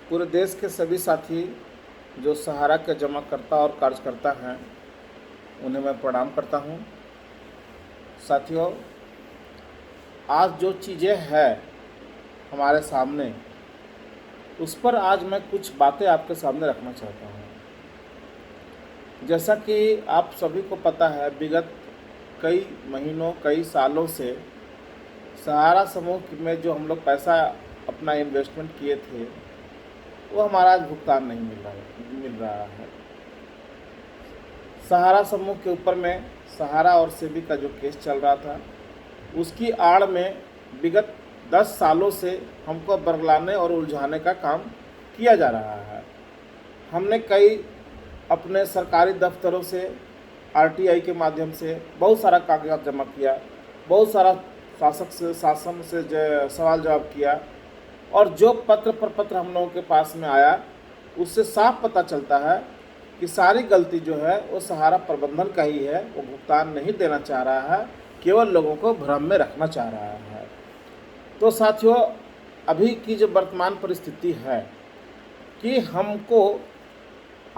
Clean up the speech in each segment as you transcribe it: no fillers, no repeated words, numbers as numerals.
पूरे देश के सभी साथी जो सहारा के जमाकर्ता और कार्यकर्ता हैं उन्हें मैं प्रणाम करता हूं। साथियों, आज जो चीज़ें हैं हमारे सामने, उस पर आज मैं कुछ बातें आपके सामने रखना चाहता हूं। जैसा कि आप सभी को पता है, विगत कई महीनों कई सालों से सहारा समूह में जो हम लोग पैसा अपना इन्वेस्टमेंट किए थे वो हमारा आज भुगतान नहीं मिल रहा है। सहारा समूह के ऊपर में सहारा और सेबी का जो केस चल रहा था, उसकी आड़ में विगत 10 सालों से हमको बरगलाने और उलझाने का काम किया जा रहा है। हमने कई अपने सरकारी दफ्तरों से आरटीआई के माध्यम से बहुत सारा कागजात जमा किया, बहुत सारा शासन से सवाल जवाब किया, और जो पत्र पर पत्र हम लोगों के पास में आया उससे साफ पता चलता है कि सारी गलती जो है वो सहारा प्रबंधन का ही है। वो भुगतान नहीं देना चाह रहा है, केवल लोगों को भ्रम में रखना चाह रहा है। तो साथियों, अभी की जो वर्तमान परिस्थिति है कि हमको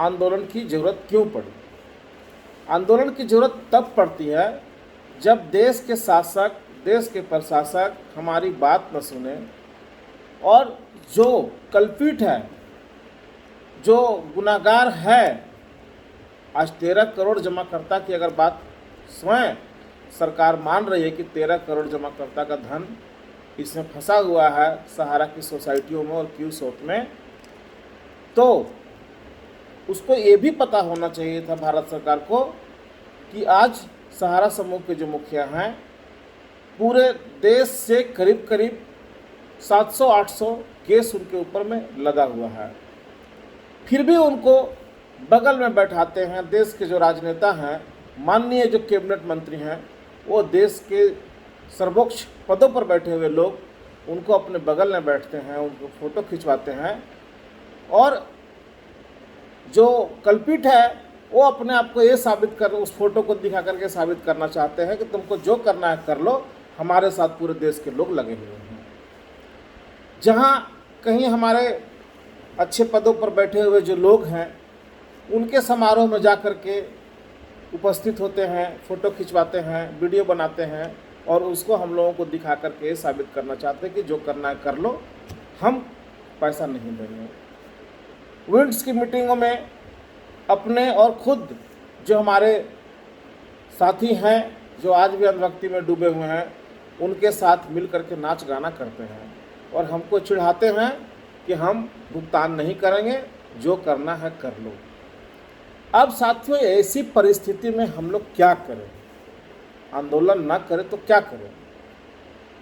आंदोलन की ज़रूरत क्यों पड़ी। आंदोलन की ज़रूरत तब पड़ती है जब देश के शासक, देश के प्रशासक हमारी बात न सुने और जो कल्पित है, जो गुनाहगार है, आज 13 करोड़ जमाकर्ता की अगर बात स्वयं सरकार मान रही है कि 13 करोड़ जमाकर्ता का धन इसमें फंसा हुआ है सहारा की सोसाइटियों में और क्यू सोट में, तो उसको ये भी पता होना चाहिए था भारत सरकार को कि आज सहारा समूह के जो मुखिया हैं, पूरे देश से करीब करीब 700-800 केस उनके ऊपर में लगा हुआ है, फिर भी उनको बगल में बैठाते हैं। देश के जो राजनेता हैं, माननीय जो कैबिनेट मंत्री हैं, वो देश के सर्वोच्च पदों पर बैठे हुए लोग उनको अपने बगल में बैठते हैं, उनको फ़ोटो खिंचवाते हैं, और जो कल्पित है वो अपने आप को ये साबित कर, उस फोटो को दिखा करके साबित करना चाहते हैं कि तुमको जो करना है कर लो, हमारे साथ पूरे देश के लोग लगे हुए हैं। जहाँ कहीं हमारे अच्छे पदों पर बैठे हुए जो लोग हैं, उनके समारोह में जा कर के उपस्थित होते हैं, फ़ोटो खिंचवाते हैं, वीडियो बनाते हैं, और उसको हम लोगों को दिखा करके ये साबित करना चाहते हैं कि जो करना है कर लो, हम पैसा नहीं देंगे। विंड्स की मीटिंगों में अपने और खुद जो हमारे साथी हैं, जो आज भी अंधभक्ति में डूबे हुए हैं, उनके साथ मिल करके नाच गाना करते हैं और हमको चिढ़ाते हैं कि हम भुगतान नहीं करेंगे, जो करना है कर लो। अब साथियों, ऐसी परिस्थिति में हम लोग क्या करें? आंदोलन ना करें तो क्या करें?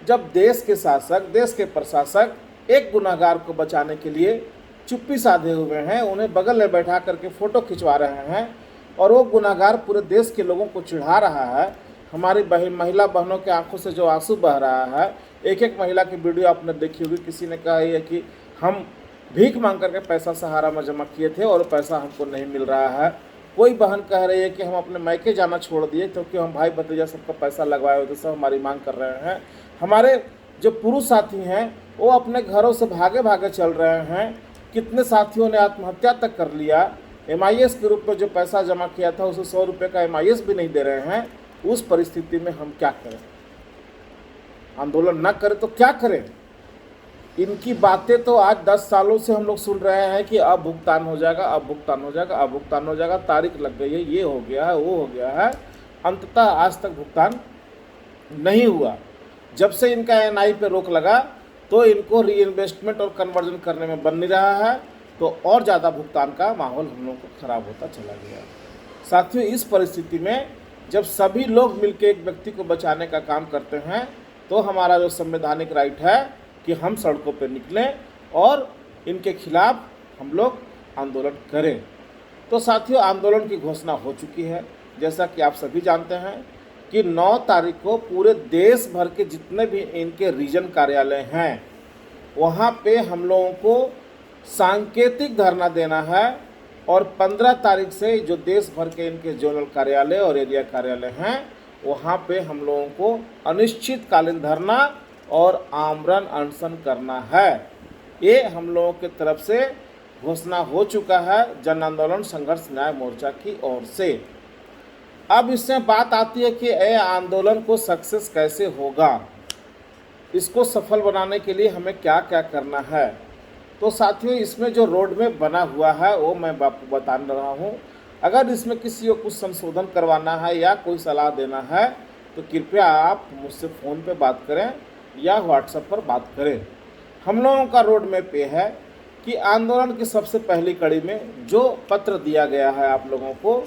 जब देश के शासक, देश के प्रशासक एक गुनाहगार को बचाने के लिए चुप्पी साधे हुए हैं, उन्हें बगल में बैठा करके फ़ोटो खिंचवा रहे हैं, और वो गुनाहगार पूरे देश के लोगों को चिढ़ा रहा है। हमारी महिला बहनों के आंखों से जो आंसू बह रहा है, एक महिला की वीडियो आपने देखी होगी, किसी ने कहा है कि हम भीख मांग करके पैसा सहारा में जमा किए थे और पैसा हमको नहीं मिल रहा है। कोई बहन कह रही है कि हम अपने मायके जाना छोड़ दिए क्योंकि हम भाई भतीजा सबका पैसा लगवाए हुए थे, सब हमारी मांग कर रहे हैं। हमारे जो पुरुष साथी हैं वो अपने घरों से भागे भागे चल रहे हैं। कितने साथियों ने आत्महत्या तक कर लिया। MIS के रूप में जो पैसा जमा किया था उसे 100 रुपये का MIS भी नहीं दे रहे हैं। उस परिस्थिति में हम क्या करें? आंदोलन ना करें तो क्या करें? इनकी बातें तो आज 10 सालों से हम लोग सुन रहे हैं कि अब भुगतान हो जाएगा, अब भुगतान हो जाएगा, अब भुगतान हो जाएगा, तारीख लग गई है, ये हो गया है, वो हो गया है। अंततः आज तक भुगतान नहीं हुआ। जब से इनका NI पे रोक लगा तो इनको रीइन्वेस्टमेंट और कन्वर्जन करने में बन नहीं रहा है, तो और ज़्यादा भुगतान का माहौल हम लोगों को ख़राब होता चला गया। साथियों, इस परिस्थिति में जब सभी लोग मिलकर एक व्यक्ति को बचाने का काम करते हैं, तो हमारा जो संवैधानिक राइट है कि हम सड़कों पर निकलें और इनके खिलाफ हम लोग आंदोलन करें। तो साथियों, आंदोलन की घोषणा हो चुकी है। जैसा कि आप सभी जानते हैं कि 9 तारीख को पूरे देश भर के जितने भी इनके रीजन कार्यालय हैं, वहाँ पे हम लोगों को सांकेतिक धरना देना है, और 15 तारीख से जो देश भर के इनके जोनल कार्यालय और एरिया कार्यालय हैं, वहाँ पे हम लोगों को अनिश्चितकालीन धरना और आमरण अनशन करना है। ये हम लोगों की तरफ से घोषणा हो चुका है जन आंदोलन संघर्ष न्याय मोर्चा की ओर से। अब इसमें बात आती है कि ये आंदोलन को सक्सेस कैसे होगा, इसको सफल बनाने के लिए हमें क्या क्या करना है। तो साथियों, इसमें जो रोड मैप बना हुआ है वो मैं आपको बता रहा हूँ। अगर इसमें किसी को कुछ संशोधन करवाना है या कोई सलाह देना है तो कृपया आप मुझसे फ़ोन पे बात करें या व्हाट्सएप पर बात करें। हम लोगों का रोड मैप ये है कि आंदोलन की सबसे पहली कड़ी में जो पत्र दिया गया है आप लोगों को,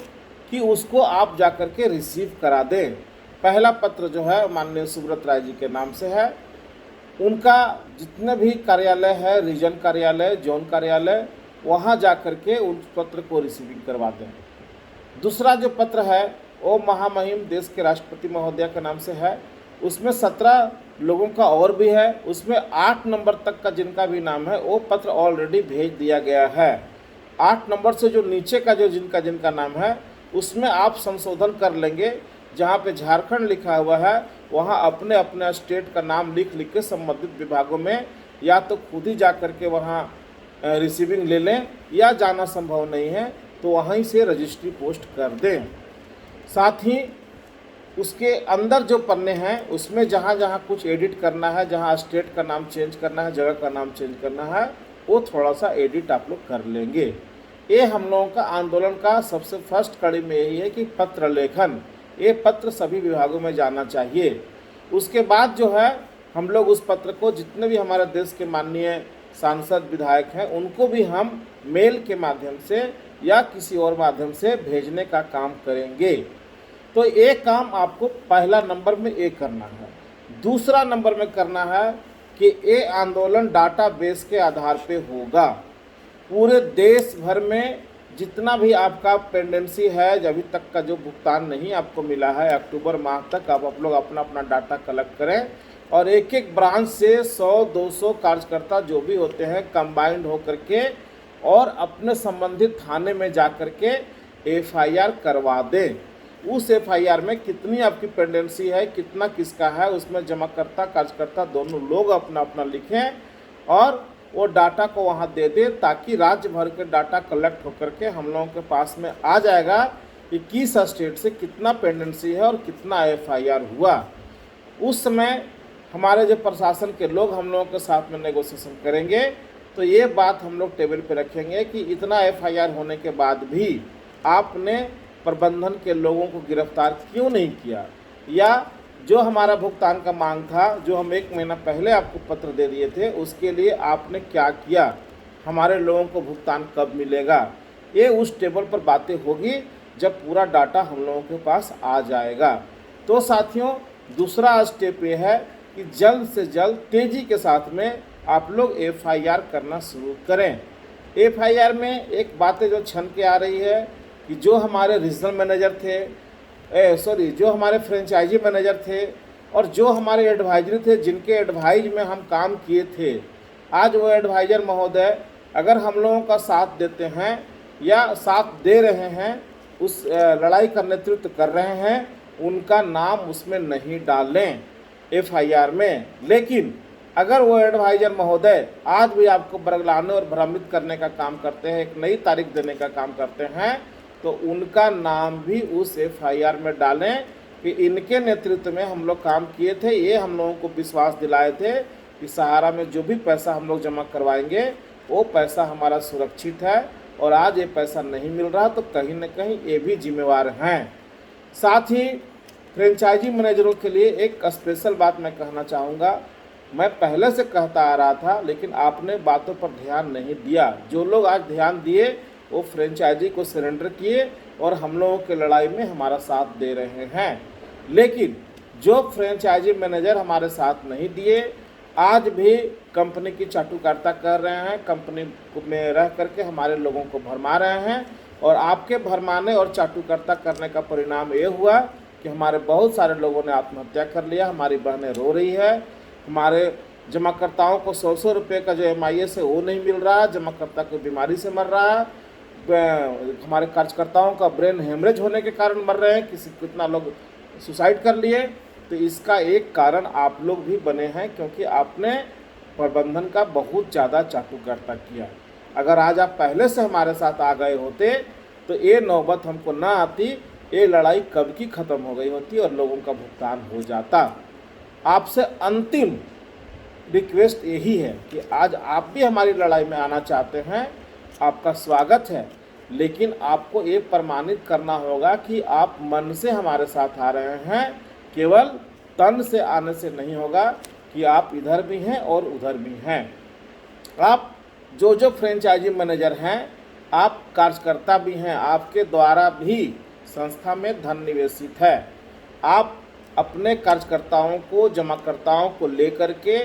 कि उसको आप जाकर के रिसीव करा दें। पहला पत्र जो है माननीय सुब्रत राय जी के नाम से है। उनका जितने भी कार्यालय है, रीजन कार्यालय, जोन कार्यालय, वहाँ जा कर के उस पत्र को रिसीविंग करवा दें। दूसरा जो पत्र है वो महामहिम देश के राष्ट्रपति महोदय के नाम से है। उसमें 17 लोगों का और भी है। उसमें 8 नंबर तक का जिनका भी नाम है वो पत्र ऑलरेडी भेज दिया गया है। 8 नंबर से जो नीचे का जो जिनका नाम है उसमें आप संशोधन कर लेंगे। जहाँ पे झारखंड लिखा हुआ है वहाँ अपने अपने स्टेट का नाम लिख के संबंधित विभागों में या तो खुद ही जा कर के वहाँ रिसीविंग ले लें, या जाना संभव नहीं है तो वहीं से रजिस्ट्री पोस्ट कर दें। साथ ही उसके अंदर जो पन्ने हैं उसमें जहाँ जहाँ कुछ एडिट करना है, जहाँ स्टेट का नाम चेंज करना है, जगह का नाम चेंज करना है, वो थोड़ा सा एडिट आप लोग कर लेंगे। ये हम लोगों का आंदोलन का सबसे फर्स्ट कड़ी में यही है कि पत्र लेखन, ये पत्र सभी विभागों में जाना चाहिए। उसके बाद जो है हम लोग उस पत्र को जितने भी हमारे देश के माननीय सांसद विधायक हैं उनको भी हम मेल के माध्यम से या किसी और माध्यम से भेजने का काम करेंगे। तो एक काम आपको पहला नंबर में ये करना है। दूसरा नंबर में करना है कि ये आंदोलन डाटाबेस के आधार पे होगा। पूरे देश भर में जितना भी आपका पेंडेंसी है, अभी तक का जो भुगतान नहीं आपको मिला है, अक्टूबर माह तक आप लोग अपना अपना डाटा कलेक्ट करें और एक एक ब्रांच से 100-200 कार्यकर्ता जो भी होते हैं कंबाइंड होकर के और अपने संबंधित थाने में जा कर के FIR करवा दें। उस FIR में कितनी आपकी पेंडेंसी है, कितना किसका है, उसमें जमाकर्ता कार्यकर्ता दोनों लोग अपना अपना लिखें और वो डाटा को वहाँ दे दें, ताकि राज्य भर के डाटा कलेक्ट होकर के हम लोगों के पास में आ जाएगा कि किस स्टेट से कितना पेंडेंसी है और कितना FIR हुआ। उस समय हमारे जो प्रशासन के लोग हम लोगों के साथ में नेगोशिएशन करेंगे तो ये बात हम लोग टेबल पे रखेंगे कि इतना FIR होने के बाद भी आपने प्रबंधन के लोगों को गिरफ्तार क्यों नहीं किया, या जो हमारा भुगतान का मांग था, जो हम 1 महीना पहले आपको पत्र दे दिए थे, उसके लिए आपने क्या किया, हमारे लोगों को भुगतान कब मिलेगा। ये उस टेबल पर बातें होगी जब पूरा डाटा हम लोगों के पास आ जाएगा। तो साथियों, दूसरा स्टेप ये है कि जल्द से जल्द तेज़ी के साथ में आप लोग FIR करना शुरू करें। FIR में एक बातें जो छन के आ रही है कि जो हमारे रीजनल मैनेजर थे, जो हमारे फ्रेंचाइजी मैनेजर थे और जो हमारे एडवाइजरी थे, जिनके एडवाइज में हम काम किए थे, आज वो एडवाइज़र महोदय अगर हम लोगों का साथ देते हैं या साथ दे रहे हैं, उस लड़ाई का नेतृत्व कर रहे हैं, उनका नाम उसमें नहीं डालें FIR में। लेकिन अगर वो एडवाइज़र महोदय आज भी आपको बरगलाने और भ्रमित करने का काम करते हैं, एक नई तारीख देने का काम करते हैं, तो उनका नाम भी उस FIR में डालें कि इनके नेतृत्व में हम लोग काम किए थे। ये हम लोगों को विश्वास दिलाए थे कि सहारा में जो भी पैसा हम लोग जमा करवाएंगे वो पैसा हमारा सुरक्षित है, और आज ये पैसा नहीं मिल रहा तो कहीं न कहीं ये भी जिम्मेवार हैं। साथ ही फ्रेंचाइजी मैनेजरों के लिए एक स्पेशल बात मैं कहना चाहूँगा। मैं पहले से कहता आ रहा था लेकिन आपने बातों पर ध्यान नहीं दिया। जो लोग आज ध्यान दिए वो फ्रेंचाइजी को सरेंडर किए और हम लोगों के लड़ाई में हमारा साथ दे रहे हैं। लेकिन जो फ्रेंचाइजी मैनेजर हमारे साथ नहीं दिए, आज भी कंपनी की चाटुकारिता कर रहे हैं, कंपनी में रह करके हमारे लोगों को भरमा रहे हैं, और आपके भरमाने और चाटुकारिता करने का परिणाम ये हुआ कि हमारे बहुत सारे लोगों ने आत्महत्या कर लिया। हमारी बहनें रो रही है, हमारे जमाकर्ताओं को 100 रुपये का जो MIS है वो नहीं मिल रहा, जमाकर्ता को बीमारी से मर रहा है, हमारे कार्यकर्ताओं का ब्रेन हेमरेज होने के कारण मर रहे हैं, कितना लोग सुसाइड कर लिए। तो इसका एक कारण आप लोग भी बने हैं, क्योंकि आपने प्रबंधन का बहुत ज़्यादा चाटुकारिता किया। अगर आज आप पहले से हमारे साथ आ गए होते तो ये नौबत हमको ना आती, ये लड़ाई कब की ख़त्म हो गई होती और लोगों का भुगतान हो जाता। आपसे अंतिम रिक्वेस्ट यही है कि आज आप भी हमारी लड़ाई में आना चाहते हैं, आपका स्वागत है, लेकिन आपको ये प्रमाणित करना होगा कि आप मन से हमारे साथ आ रहे हैं, केवल तन से आने से नहीं होगा कि आप इधर भी हैं और उधर भी हैं। आप जो फ्रेंचाइजी मैनेजर हैं, आप कार्यकर्ता भी हैं, आपके द्वारा भी संस्था में धन निवेशित है। आप अपने कार्यकर्ताओं को, जमाकर्ताओं को लेकर के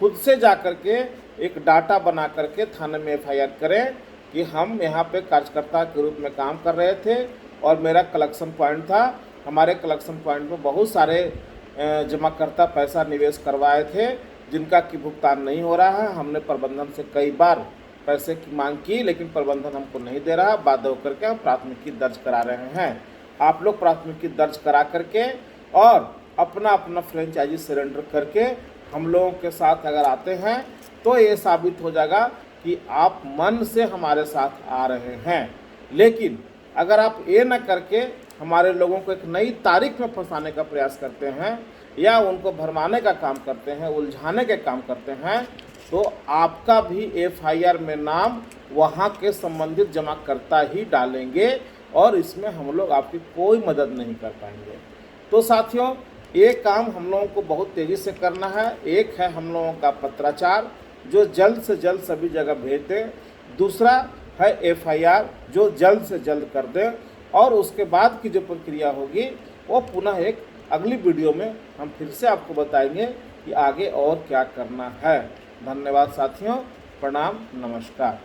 खुद से जा कर के एक डाटा बना करके थाने में FIR करें कि हम यहाँ पे कार्यकर्ता के रूप में काम कर रहे थे और मेरा कलेक्शन पॉइंट था। हमारे कलेक्शन पॉइंट में बहुत सारे जमाकर्ता पैसा निवेश करवाए थे जिनका कि भुगतान नहीं हो रहा है। हमने प्रबंधन से कई बार पैसे की मांग की, लेकिन प्रबंधन हमको नहीं दे रहा। बाध्य होकर के हम प्राथमिकी दर्ज करा रहे हैं। आप लोग प्राथमिकी दर्ज करा करके और अपना अपना फ्रेंचाइजी सरेंडर करके हम लोगों के साथ अगर आते हैं तो ये साबित हो जाएगा कि आप मन से हमारे साथ आ रहे हैं। लेकिन अगर आप ये न करके हमारे लोगों को एक नई तारीख में फंसाने का प्रयास करते हैं या उनको भरमाने का काम करते हैं, उलझाने के काम करते हैं, तो आपका भी FIR में नाम वहाँ के संबंधित जमाकर्ता ही डालेंगे और इसमें हम लोग आपकी कोई मदद नहीं कर पाएंगे। तो साथियों, ये काम हम लोगों को बहुत तेज़ी से करना है। एक है हम लोगों का पत्राचार जो जल्द से जल्द सभी जगह भेज दें, दूसरा है FIR जो जल्द से जल्द कर दें, और उसके बाद की जो प्रक्रिया होगी वो पुनः एक अगली वीडियो में हम फिर से आपको बताएंगे कि आगे और क्या करना है। धन्यवाद साथियों, प्रणाम, नमस्कार।